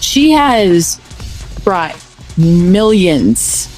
She has brought millions.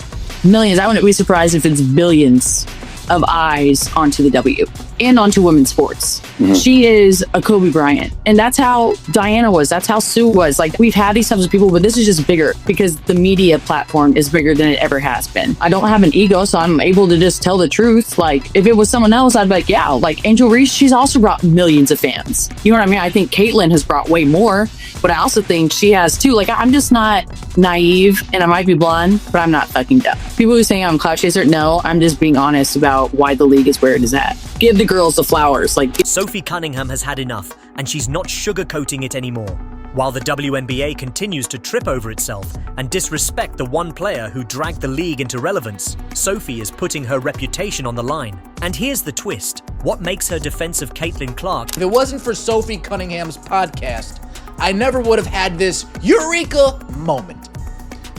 I wouldn't be surprised if it's billions of eyes onto the W and onto women's sports. She is a Kobe Bryant, and that's how Diana was. That's how Sue was. Like, we've had these types of people, but this is just bigger because the media platform is bigger than it ever has been. I don't have an ego, so I'm able to just tell the truth. Like, if it was someone else, I'd be like, yeah, like Angel Reese, she's also brought millions of fans. You know what I mean? I think CATLIN has brought way more, but I also think she has too. Like, I'm just not naive, and I might be blonde, but I'm not fucking dumb. People who say I'm a clout chaser, no, I'm just being honest about why the league is where it is at. Give the girls the flowers. Like, Sophie Cunningham has had enough, and she's not sugarcoating it anymore. While the WNBA continues to trip over itself and disrespect the one player who dragged the league into relevance, Sophie is putting her reputation on the line. And here's the twist. What makes her defense of Caitlin Clark? If it wasn't for Sophie Cunningham's podcast, I never would have had this eureka moment.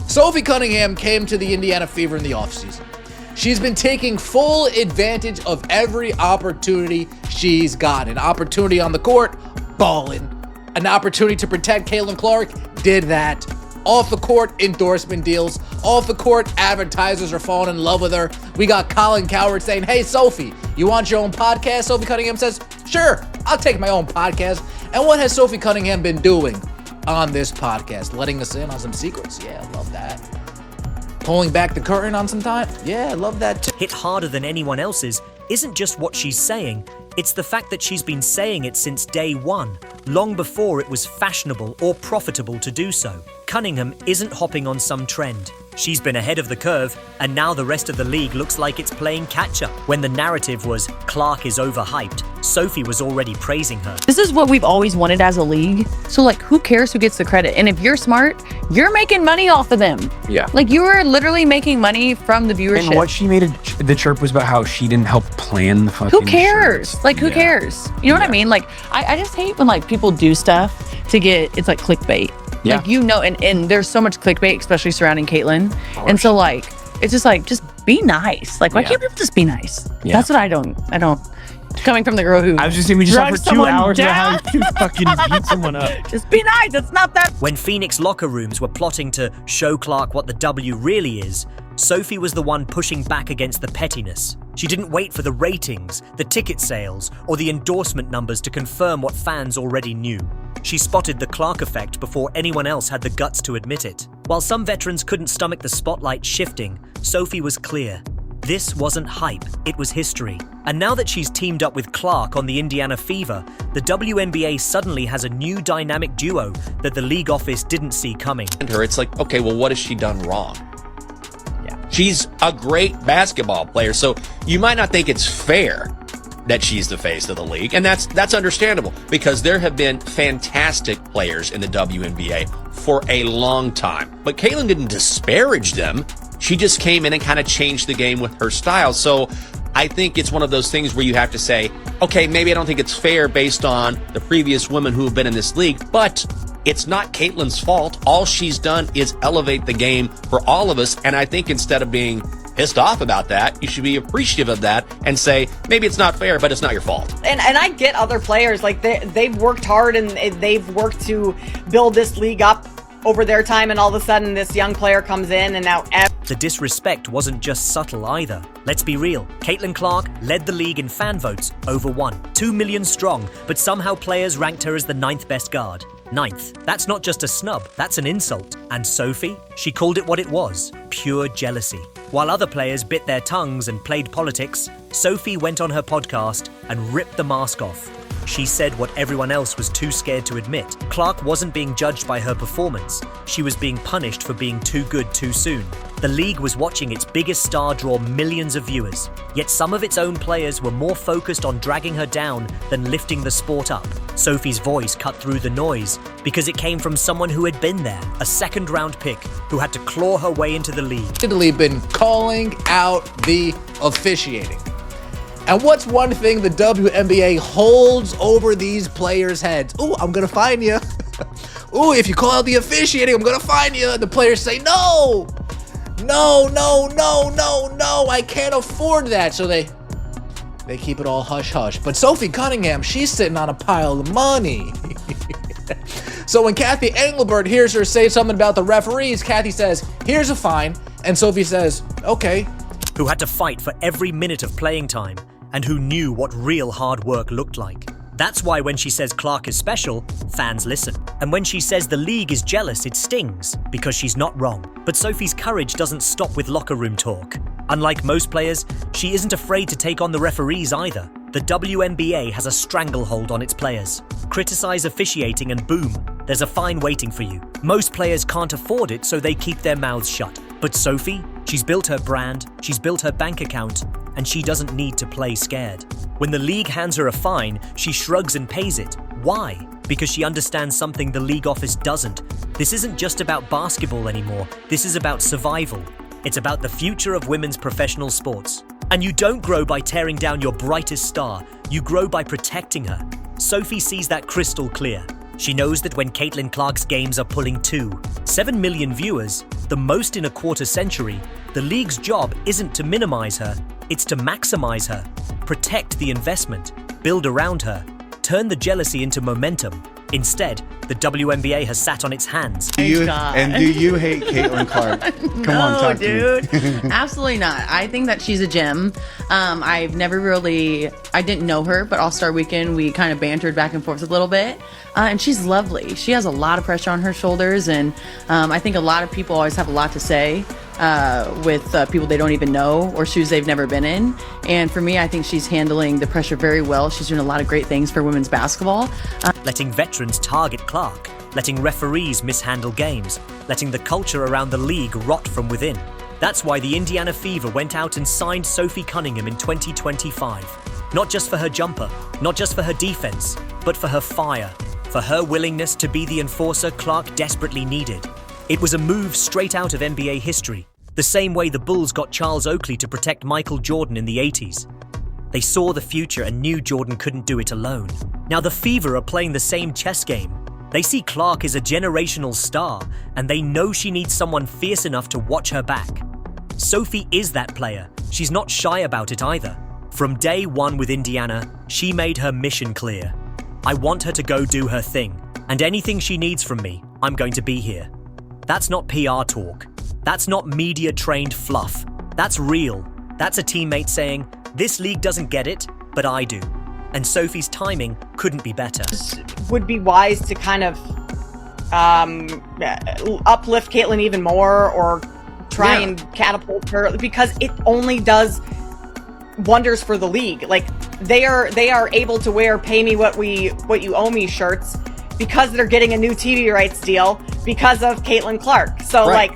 Sophie Cunningham came to the Indiana Fever in the offseason. She's been taking full advantage of every opportunity she's got. An opportunity on the court, ballin'. An opportunity to protect Caitlin Clark, did that. Off the court, endorsement deals. Off the court, advertisers are falling in love with her. We got Colin Cowherd saying, hey, Sophie, you want your own podcast? Sophie Cunningham says, sure, I'll take my own podcast. And what has Sophie Cunningham been doing on this podcast? Letting us in on some secrets? Yeah, I love that. Pulling back the curtain on some time? Yeah, I love that too. Hit harder than anyone else's isn't just what she's saying, it's the fact that she's been saying it since day one, long before it was fashionable or profitable to do so. Cunningham isn't hopping on some trend. She's been ahead of the curve, and now the rest of the league looks like it's playing catch-up. When the narrative was Clark is overhyped, Sophie was already praising her. this is what we've always wanted as a league. So, like, who cares who gets the credit? And if you're smart, you're making money off of them. Yeah. Like, you are literally making money from the viewership. And what she made the chirp was about how she didn't help plan the fucking Who cares? shirts. Like, who cares? You know what I mean? Like, I just hate when, like, people do stuff to get, it's like clickbait. Yeah. Like, you know, and there's so much clickbait, especially surrounding Caitlin. And so, like, it's just like, just be nice. Like, why can't people just be nice? Yeah. That's what I don't, coming from the girl who I was just saying, we just drags talked for 2 someone hours down. about how you fucking beat someone up. Just be nice. It's not that. When Phoenix locker rooms were plotting to show Clark what the W really is, Sophie was the one pushing back against the pettiness. She didn't wait for the ratings, the ticket sales, or the endorsement numbers to confirm what fans already knew. She spotted the Clark effect before anyone else had the guts to admit it. While some veterans couldn't stomach the spotlight shifting, Sophie was clear. This wasn't hype, it was history. And now that she's teamed up with Clark on the Indiana Fever, the WNBA suddenly has a new dynamic duo that the league office didn't see coming. It's like, okay, well, what has she done wrong? She's a great basketball player, so you might not think it's fair that she's the face of the league, and that's understandable because there have been fantastic players in the WNBA for a long time. But Caitlin didn't disparage them. She just came in and kind of changed the game with her style. So I think it's one of those things where you have to say, okay, maybe I don't think it's fair based on the previous women who have been in this league, but it's not Caitlin's fault. All she's done is elevate the game for all of us. And I think instead of being pissed off about that, you should be appreciative of that and say, maybe it's not fair, but it's not your fault. And I get other players, like they've worked hard and they've worked to build this league up over their time, and all of a sudden this young player comes in and now The disrespect wasn't just subtle either. Let's be real, Caitlin Clark led the league in fan votes over 2 million strong, but somehow players ranked her as the 9th best guard. 9th. That's not just a snub, that's an insult. And Sophie? She called it what it was, pure jealousy. While other players bit their tongues and played politics, Sophie went on her podcast and ripped the mask off. She said what everyone else was too scared to admit. Clark wasn't being judged by her performance. She was being punished for being too good too soon. The league was watching its biggest star draw millions of viewers, yet some of its own players were more focused on dragging her down than lifting the sport up. Sophie's voice cut through the noise because it came from someone who had been there, a second-round pick who had to claw her way into the league. Italy been calling out the officiating. And what's one thing the WNBA holds over these players' heads? Ooh, I'm going to fine you. Ooh, if you call out the officiating, I'm going to fine you. And the players say, no, I can't afford that. So they keep it all hush-hush. But Sophie Cunningham, she's sitting on a pile of money. So when Kathy Engelbert hears her say something about the referees, Kathy says, here's a fine. And Sophie says, okay. Who had to fight for every minute of playing time and who knew what real hard work looked like. That's why when she says Clark is special, fans listen. And when she says the league is jealous, it stings, because she's not wrong. But Sophie's courage doesn't stop with locker room talk. Unlike most players, she isn't afraid to take on the referees either. The WNBA has a stranglehold on its players. Criticize officiating and boom, there's a fine waiting for you. Most players can't afford it, so they keep their mouths shut. But Sophie, she's built her brand, she's built her bank account, and she doesn't need to play scared. When the league hands her a fine, she shrugs and pays it. Why? Because she understands something the league office doesn't. This isn't just about basketball anymore. This is about survival. It's about the future of women's professional sports. And you don't grow by tearing down your brightest star. You grow by protecting her. Sophie sees that crystal clear. She knows that when Caitlin Clark's games are pulling 7 million viewers, the most in a quarter century, the league's job isn't to minimize her, it's to maximize her, protect the investment, build around her, turn the jealousy into momentum. Instead, the WNBA has sat on its hands. Do you hate Caitlin Clark? Come on, talk dude. to me. Absolutely not. I think that she's a gem. I didn't know her, but All-Star Weekend, we kind of bantered back and forth a little bit. And she's lovely. She has a lot of pressure on her shoulders, and I think a lot of people always have a lot to say with people they don't even know or shoes they've never been in. And for me, I think she's handling the pressure very well. She's doing a lot of great things for women's basketball. Letting veterans target Clark, letting referees mishandle games, letting the culture around the league rot from within. That's why the Indiana Fever went out and signed Sophie Cunningham in 2025. Not just for her jumper, not just for her defense, but for her fire, for her willingness to be the enforcer Clark desperately needed. It was a move straight out of NBA history, the same way the Bulls got Charles Oakley to protect Michael Jordan in the 80s. They saw the future and knew Jordan couldn't do it alone. Now the Fever are playing the same chess game. They see Clark as a generational star, and they know she needs someone fierce enough to watch her back. Sophie is that player. She's not shy about it either. From day one with Indiana, she made her mission clear. I want her to go do her thing, and anything she needs from me, I'm going to be here. That's not PR talk. That's not media-trained fluff. That's real. That's a teammate saying, this league doesn't get it, but I do. And Sophie's timing couldn't be better. Would be wise to kind of uplift Caitlin even more, or try and catapult her, because it only does wonders for the league. Like they are able to wear "Pay me what you owe me" shirts because they're getting a new TV rights deal because of Caitlin Clark. So Right.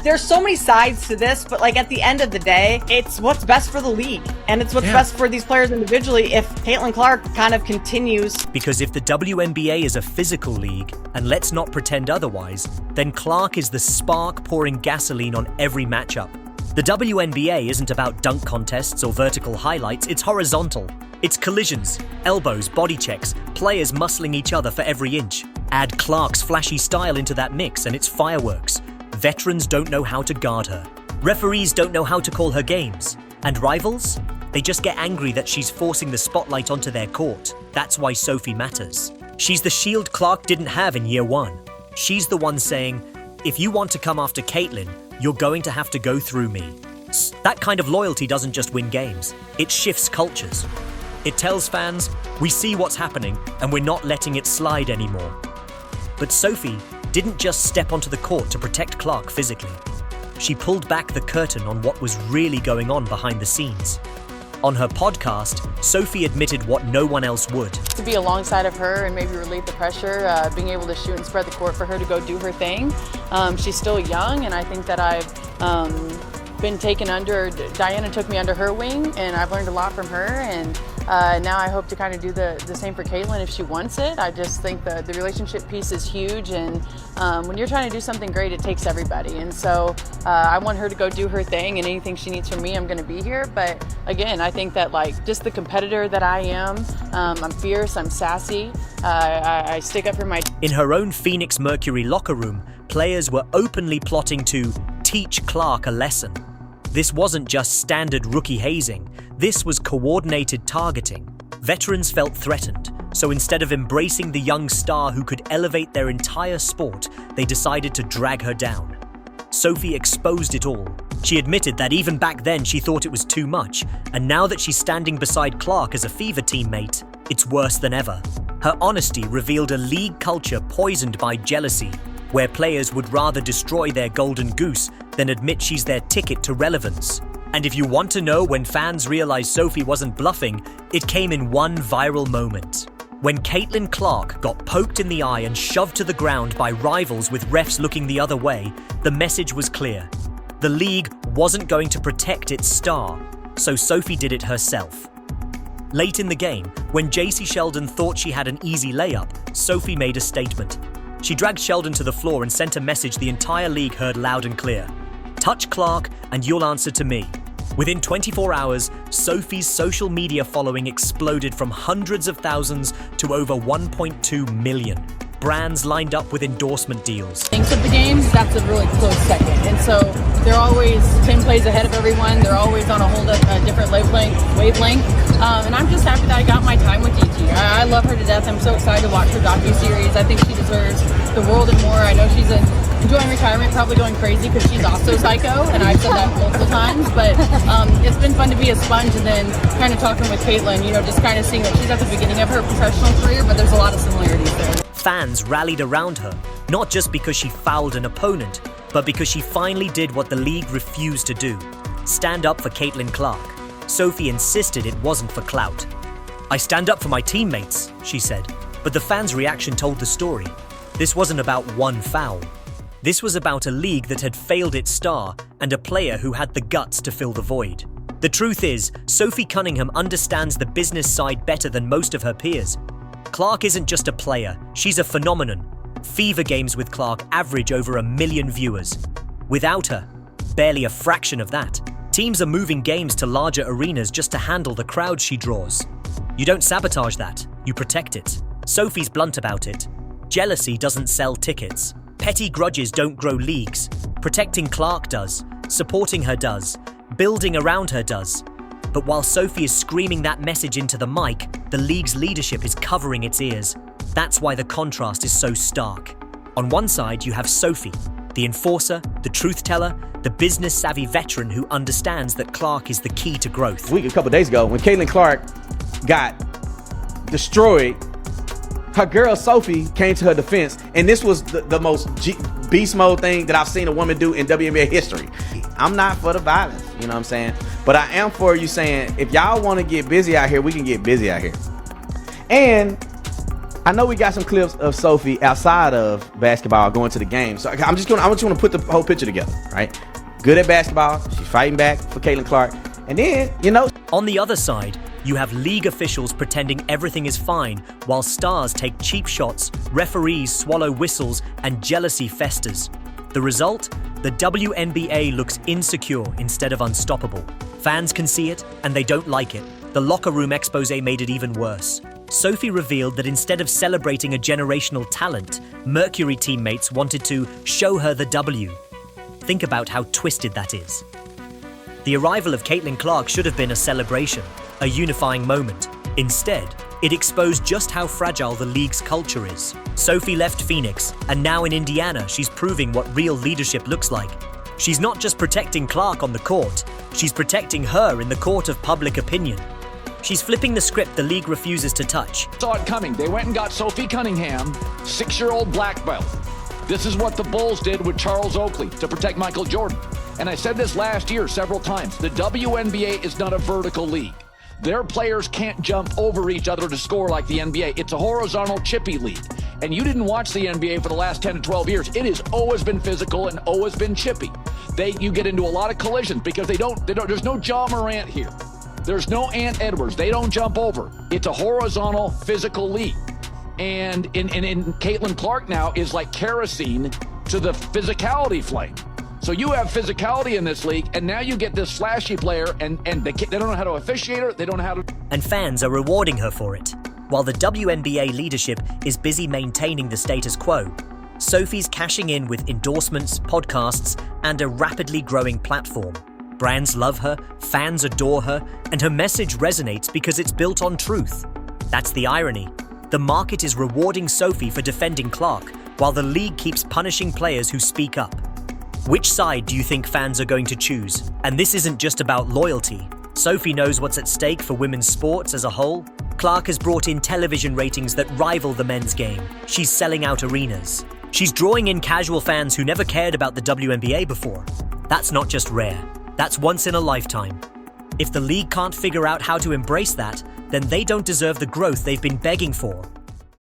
There's so many sides to this, but like at the end of the day, it's what's best for the league, and it's what's best for these players individually if Caitlin Clark kind of continues. Because if the WNBA is a physical league, and let's not pretend otherwise, then Clark is the spark pouring gasoline on every matchup. The WNBA isn't about dunk contests or vertical highlights, it's horizontal. It's collisions, elbows, body checks, players muscling each other for every inch. Add Clark's flashy style into that mix and it's fireworks. Veterans don't know how to guard her. Referees don't know how to call her games. And rivals? They just get angry that she's forcing the spotlight onto their court. That's why Sophie matters. She's the shield Clark didn't have in year one. She's the one saying, if you want to come after Caitlin, you're going to have to go through me. That kind of loyalty doesn't just win games, it shifts cultures. It tells fans, we see what's happening and we're not letting it slide anymore. But Sophie didn't just step onto the court to protect Clark physically. She pulled back the curtain on what was really going on behind the scenes. On her podcast, Sophie admitted what no one else would. To be alongside of her and maybe relieve the pressure, being able to shoot and spread the court for her to go do her thing. She's still young, and I think that I've been taken under, Diana took me under her wing, and I've learned a lot from her, and now I hope to kind of do the same for Caitlin if she wants it. I just think the relationship piece is huge, and when you're trying to do something great, it takes everybody, and so I want her to go do her thing, and anything she needs from me, I'm going to be here. But again, I think that like just the competitor that I am, I'm fierce, I'm sassy, I stick up for my... In her own Phoenix Mercury locker room, players were openly plotting to teach Clark a lesson. This wasn't just standard rookie hazing, this was coordinated targeting. Veterans felt threatened, So instead of embracing the young star who could elevate their entire sport, they decided to drag her down. Sophie exposed it all. She admitted that even back then she thought it was too much, and now that she's standing beside Clark as a Fever teammate, it's worse than ever. Her honesty revealed a league culture poisoned by jealousy, where players would rather destroy their golden goose than admit she's their ticket to relevance. And if you want to know when fans realized Sophie wasn't bluffing, it came in one viral moment. When CATLIN Clark got poked in the eye and shoved to the ground by rivals with refs looking the other way, the message was clear. The league wasn't going to protect its star, so Sophie did it herself. Late in the game, when JC Sheldon thought she had an easy layup, Sophie made a statement. She dragged Sheldon to the floor and sent a message the entire league heard loud and clear. Touch Clark and you'll answer to me. Within 24 hours, Sophie's social media following exploded from hundreds of thousands to over 1.2 million. Brands lined up with endorsement deals. Thanks of the games, that's a really close second. And so they're always 10 plays ahead of everyone. They're always on a whole different wavelength. And I'm just happy that I got my time with DT. I love her to death. I'm so excited to watch her docuseries. I think she deserves the world and more. I know she's enjoying retirement, probably going crazy because she's also psycho, and I've said that multiple times, but it's been fun to be a sponge and then kind of talking with CATLIN, just kind of seeing that she's at the beginning of her professional career, but there's a lot of similarities there. Fans rallied around her, not just because she fouled an opponent, but because she finally did what the league refused to do: stand up for CATLIN Clark. Sophie insisted it wasn't for clout. "I stand up for my teammates," she said, but the fans' reaction told the story. This wasn't about one foul. This was about a league that had failed its star and a player who had the guts to fill the void. The truth is, Sophie Cunningham understands the business side better than most of her peers. Clark isn't just a player, she's a phenomenon. Fever games with Clark average over 1 million viewers. Without her, barely a fraction of that. Teams are moving games to larger arenas just to handle the crowd she draws. You don't sabotage that, you protect it. Sophie's blunt about it. Jealousy doesn't sell tickets. Petty grudges don't grow leagues. Protecting Clark does. Supporting her does. Building around her does. But while Sophie is screaming that message into the mic, the league's leadership is covering its ears. That's why the contrast is so stark. On one side, you have Sophie, the enforcer, the truth teller, the business-savvy veteran who understands that Clark is the key to growth. A couple days ago, when CATLIN Clark got destroyed, her girl Sophie came to her defense, and this was the most beast mode thing that I've seen a woman do in WNBA history. I'm not for the violence, you know what I'm saying? But I am for you saying, if y'all want to get busy out here, we can get busy out here. And I know we got some clips of Sophie outside of basketball going to the game. So I want you to put the whole picture together, right? Good at basketball, she's fighting back for CATLIN Clark. And then, on the other side, you have league officials pretending everything is fine, while stars take cheap shots, referees swallow whistles, and jealousy festers. The result? The WNBA looks insecure instead of unstoppable. Fans can see it, and they don't like it. The locker room expose made it even worse. Sophie revealed that instead of celebrating a generational talent, Mercury teammates wanted to show her the W. Think about how twisted that is. The arrival of CATLIN Clark should have been a celebration, a unifying moment. Instead, it exposed just how fragile the league's culture is. Sophie left Phoenix, and now in Indiana, she's proving what real leadership looks like. She's not just protecting Clark on the court, she's protecting her in the court of public opinion. She's flipping the script the league refuses to touch. Saw it coming. They went and got Sophie Cunningham, 6-year-old black belt. This is what the Bulls did with Charles Oakley to protect Michael Jordan. And I said this last year several times. The WNBA is not a vertical league. Their players can't jump over each other to score like the NBA. It's a horizontal chippy league. And you didn't watch the NBA for the last 10 to 12 years. It has always been physical and always been chippy. You get into a lot of collisions because there's no Ja Morant here. There's no Ant Edwards. They don't jump over. It's a horizontal physical league. And in CATLIN Clark now is like kerosene to the physicality flame. So you have physicality in this league, and now you get this flashy player, and they don't know how to officiate her, they don't know how to... And fans are rewarding her for it. While the WNBA leadership is busy maintaining the status quo, Sophie's cashing in with endorsements, podcasts, and a rapidly growing platform. Brands love her, fans adore her, and her message resonates because it's built on truth. That's the irony. The market is rewarding Sophie for defending Clark, while the league keeps punishing players who speak up. Which side do you think fans are going to choose? And this isn't just about loyalty. Sophie knows what's at stake for women's sports as a whole. Clark has brought in television ratings that rival the men's game. She's selling out arenas. She's drawing in casual fans who never cared about the WNBA before. That's not just rare. That's once in a lifetime. If the league can't figure out how to embrace that, then they don't deserve the growth they've been begging for.